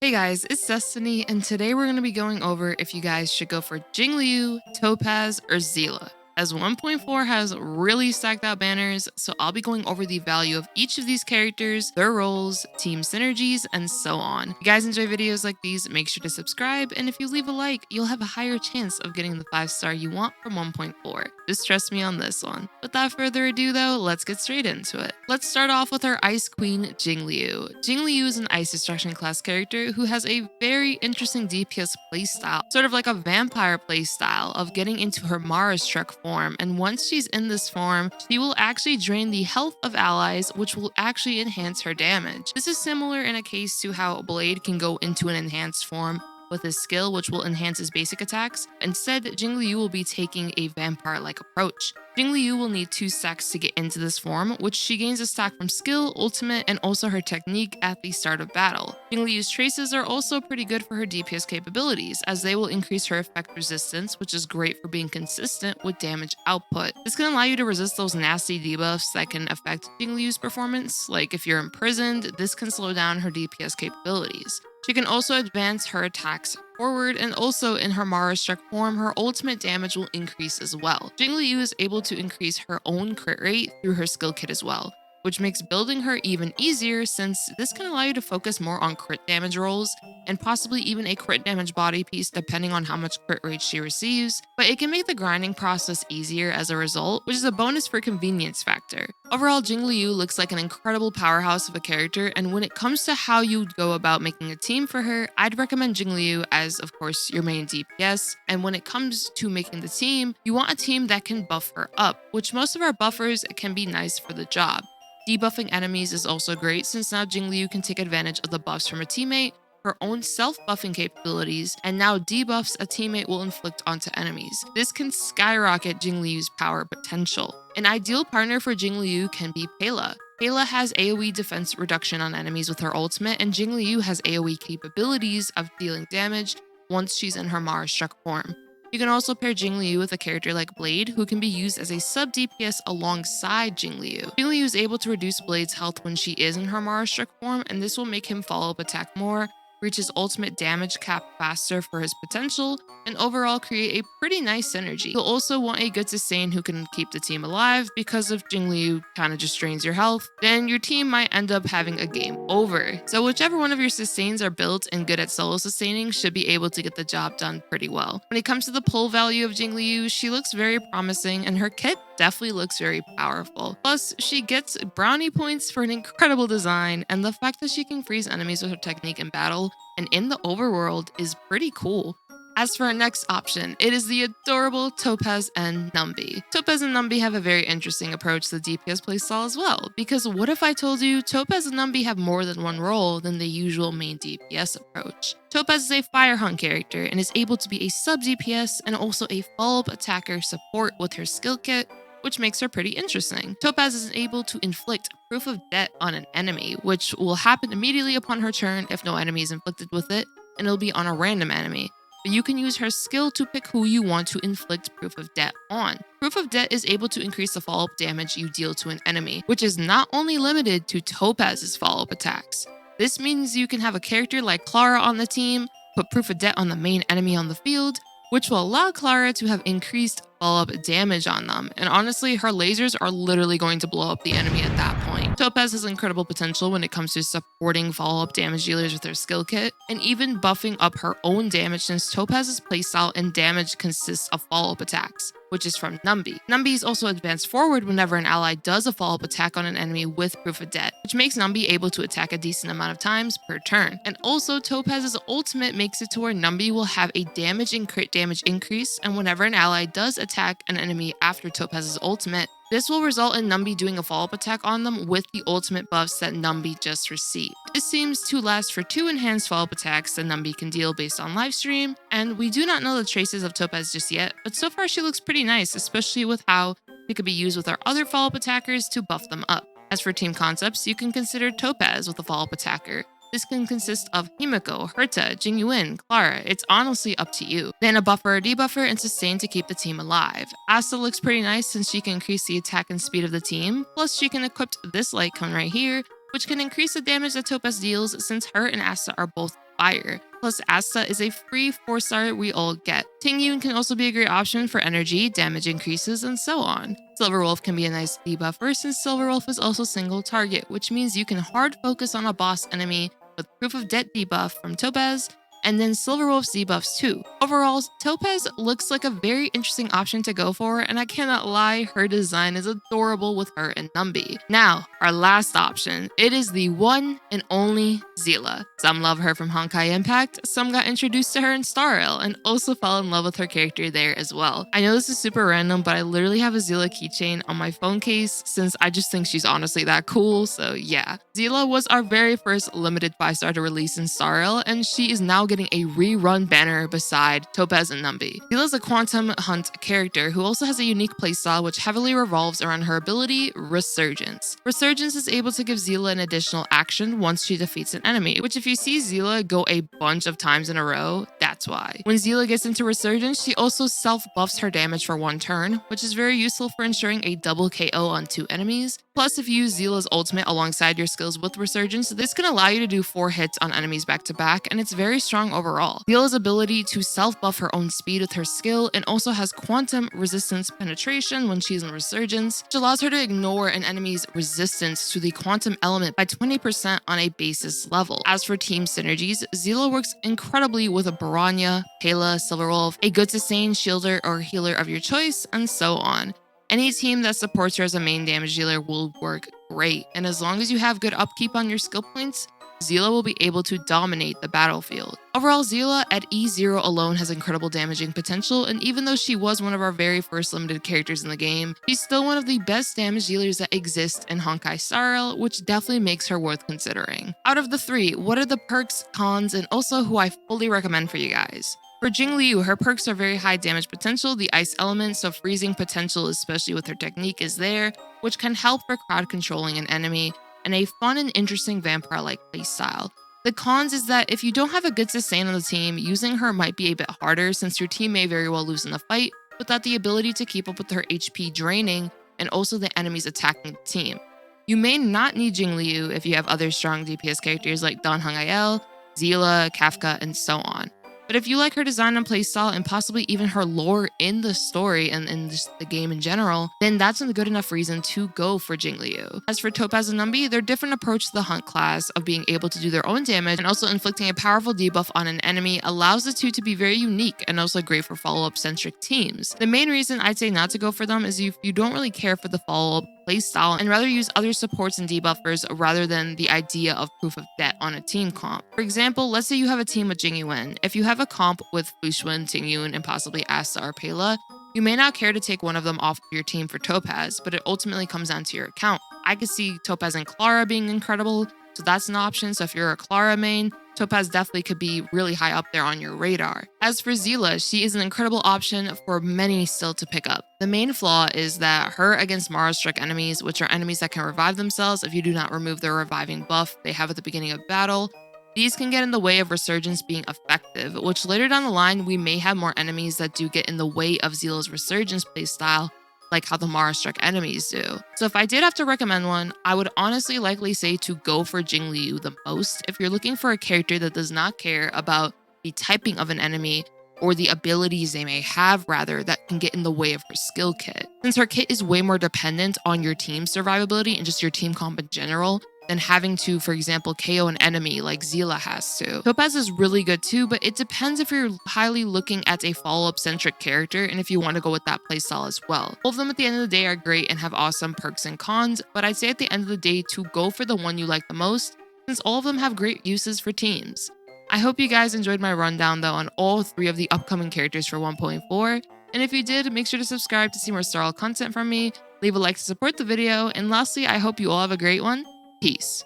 Hey guys, it's Destiny, and today we're going to be going over if you guys should go for Jing Liu, Topaz, or Seele, as 1.4 has really stacked out banners, so I'll be going over the value of each of these characters, their roles, team synergies, and so on. If you guys enjoy videos like these, make sure to subscribe, and if you leave a like, you'll have a higher chance of getting the 5-star you want from 1.4. Just trust me on this one. Without further ado though, let's get straight into it. Let's start off with our Ice Queen, Jingliu. Jingliu is an Ice Destruction class character who has a very interesting DPS playstyle, sort of like a vampire playstyle of getting into her Mara struck form, and once she's in this form, she will actually drain the health of allies, which will actually enhance her damage. This is similar in a case to how Blade can go into an enhanced form with his skill, which will enhance his basic attacks. Instead, Jing Liu will be taking a vampire-like approach. Jing Liu will need 2 stacks to get into this form, which she gains a stack from skill, ultimate, and also her technique at the start of battle. Jing Liu's traces are also pretty good for her DPS capabilities, as they will increase her effect resistance, which is great for being consistent with damage output. This can allow you to resist those nasty debuffs that can affect Jing Liu's performance, like if you're imprisoned, this can slow down her DPS capabilities. She can also advance her attacks forward, and also in her Mara struck form, her ultimate damage will increase as well. Jing Liu is able to increase her own crit rate through her skill kit as well, which makes building her even easier since this can allow you to focus more on crit damage rolls and possibly even a crit damage body piece depending on how much crit rate she receives, but it can make the grinding process easier as a result, which is a bonus for convenience factor. Overall, Jing Liu looks like an incredible powerhouse of a character, and when it comes to how you'd go about making a team for her, I'd recommend Jing Liu as, of course, your main DPS, and when it comes to making the team, you want a team that can buff her up, which most of our buffers can be nice for the job. Debuffing enemies is also great since now Jing Liu can take advantage of the buffs from a teammate, her own self-buffing capabilities, and now debuffs a teammate will inflict onto enemies. This can skyrocket Jing Liu's power potential. An ideal partner for Jing Liu can be Seele. Seele has AoE defense reduction on enemies with her ultimate, and Jing Liu has AoE capabilities of dealing damage once she's in her Mara struck form. You can also pair Jing Liu with a character like Blade, who can be used as a sub-DPS alongside Jing Liu. Jing Liu is able to reduce Blade's health when she is in her Mara struck form, and this will make him follow-up attack more, reach his ultimate damage cap faster for his potential, and overall create a pretty nice synergy. You'll also want a good sustain who can keep the team alive, because if Jing Liu kind of just drains your health, then your team might end up having a game over. So whichever one of your sustains are built and good at solo sustaining should be able to get the job done pretty well. When it comes to the pull value of Jing Liu, she looks very promising, and her kit definitely looks very powerful. Plus, she gets brownie points for an incredible design, and the fact that she can freeze enemies with her technique in battle and in the overworld is pretty cool. As for our next option, it is the adorable Topaz and Numby. Topaz and Numby have a very interesting approach to the DPS playstyle as well, because what if I told you Topaz and Numby have more than one role than the usual main DPS approach? Topaz is a fire hunt character and is able to be a sub DPS and also a follow-up attacker support with her skill kit, which makes her pretty interesting. Topaz is able to inflict proof of debt on an enemy, which will happen immediately upon her turn if no enemy is inflicted with it, and it'll be on a random enemy. But you can use her skill to pick who you want to inflict proof of debt on. Proof of debt is able to increase the follow-up damage you deal to an enemy, which is not only limited to Topaz's follow-up attacks. This means you can have a character like Clara on the team, put proof of debt on the main enemy on the field, which will allow Clara to have increased follow-up damage on them, and honestly, her lasers are literally going to blow up the enemy at that point. Topaz has incredible potential when it comes to supporting follow-up damage dealers with her skill kit, and even buffing up her own damage since Topaz's playstyle and damage consists of follow-up attacks, which is from Numby. Numby is also advanced forward whenever an ally does a follow-up attack on an enemy with proof of debt, which makes Numby able to attack a decent amount of times per turn. And also, Topaz's ultimate makes it to where Numby will have a damage and crit damage increase, and whenever an ally does attack an enemy after Topaz's ultimate, this will result in Numby doing a follow-up attack on them with the ultimate buffs that Numby just received. This seems to last for 2 enhanced follow-up attacks that Numby can deal based on livestream, and we do not know the traces of Topaz just yet, but so far she looks pretty nice, especially with how it could be used with our other follow-up attackers to buff them up. As for team concepts, you can consider Topaz with a follow-up attacker. This can consist of Himiko, Herta, Jingliu, Clara. It's honestly up to you. Then a buffer or debuffer and sustain to keep the team alive. Asta looks pretty nice since she can increase the attack and speed of the team. Plus she can equip this light cone right here, which can increase the damage that Topaz deals since her and Asta are both fire. Plus, Asta is a free 4-star we all get. Tingyun can also be a great option for energy, damage increases, and so on. Silver Wolf can be a nice debuffer since Silver Wolf is also single target, which means you can hard focus on a boss enemy with Proof of Debt debuff from Topaz, and then Silver Wolf's debuffs too. Overall, Topaz looks like a very interesting option to go for, and I cannot lie, her design is adorable with her and Numby. Now, our last option. It is the one and only Seele. Some love her from Honkai Impact, some got introduced to her in Star Rail, and also fell in love with her character there as well. I know this is super random, but I literally have a Seele keychain on my phone case since I just think she's honestly that cool, so yeah. Seele was our very first limited 5-star to release in Star Rail, and she is now getting a rerun banner beside Topaz and Numby. Seele is a Quantum Hunt character who also has a unique playstyle which heavily revolves around her ability, Resurgence. Resurgence is able to give Seele an additional action once she defeats an enemy, which if you see Seele go a bunch of times in a row, that's why. When Seele gets into Resurgence, she also self-buffs her damage for 1 turn, which is very useful for ensuring a double KO on 2 enemies. Plus, if you use Seele's ultimate alongside your skills with Resurgence, this can allow you to do 4 hits on enemies back to back, and it's very strong overall. Seele's ability to self-buff her own speed with her skill and also has quantum resistance penetration when she's in Resurgence, which allows her to ignore an enemy's resistance to the quantum element by 20% on a basis level. As for team synergies, Seele works incredibly with a Baranya, Kayla, Silver Wolf, a good sustain, shielder, or healer of your choice, and so on. Any team that supports her as a main damage dealer will work great, and as long as you have good upkeep on your skill points, Seele will be able to dominate the battlefield. Overall, Seele at E0 alone has incredible damaging potential, and even though she was one of our very first limited characters in the game, she's still one of the best damage dealers that exist in Honkai Star Rail, which definitely makes her worth considering. Out of the 3, what are the perks, cons, and also who I fully recommend for you guys? For Jing Liu, her perks are very high damage potential, the ice element, so freezing potential, especially with her technique, is there, which can help for crowd controlling an enemy, and a fun and interesting vampire-like playstyle. The cons is that if you don't have a good sustain on the team, using her might be a bit harder since your team may very well lose in the fight without the ability to keep up with her HP draining and also the enemies attacking the team. You may not need Jingliu if you have other strong DPS characters like Don Hung-il, Seele, Kafka, and so on. But if you like her design and playstyle and possibly even her lore in the story and in just the game in general, then that's a good enough reason to go for Jingliu. As for Topaz and Numby, their different approach to the hunt class of being able to do their own damage and also inflicting a powerful debuff on an enemy allows the two to be very unique and also great for follow-up centric teams. The main reason I'd say not to go for them is if you don't really care for the follow-up playstyle and rather use other supports and debuffers rather than the idea of proof of debt on a team comp. For example, let's say you have a team with Jingyuan. If you have a comp with Fushun, Tingyun, and possibly Asta or Pela, you may not care to take one of them off your team for Topaz, but it ultimately comes down to your account. I could see Topaz and Clara being incredible, so that's an option. So if you're a Clara main, Topaz definitely could be really high up there on your radar. As for Seele, she is an incredible option for many still to pick up. The main flaw is that her against Mara-struck enemies, which are enemies that can revive themselves if you do not remove their reviving buff they have at the beginning of battle, these can get in the way of Resurgence being effective, which later down the line we may have more enemies that do get in the way of Seele's Resurgence playstyle, like how the Mara-struck enemies do. So if I did have to recommend one, I would honestly likely say to go for Jing Liu the most if you're looking for a character that does not care about the typing of an enemy or the abilities they may have rather that can get in the way of her skill kit. Since her kit is way more dependent on your team's survivability and just your team comp in general, than having to, for example, KO an enemy like Seele has to. Topaz is really good too, but it depends if you're highly looking at a follow-up centric character and if you want to go with that playstyle as well. All of them at the end of the day are great and have awesome perks and cons, but I'd say at the end of the day to go for the one you like the most, since all of them have great uses for teams. I hope you guys enjoyed my rundown though on all 3 of the upcoming characters for 1.4, and if you did, make sure to subscribe to see more Star Rail content from me, leave a like to support the video, and lastly, I hope you all have a great one. Peace.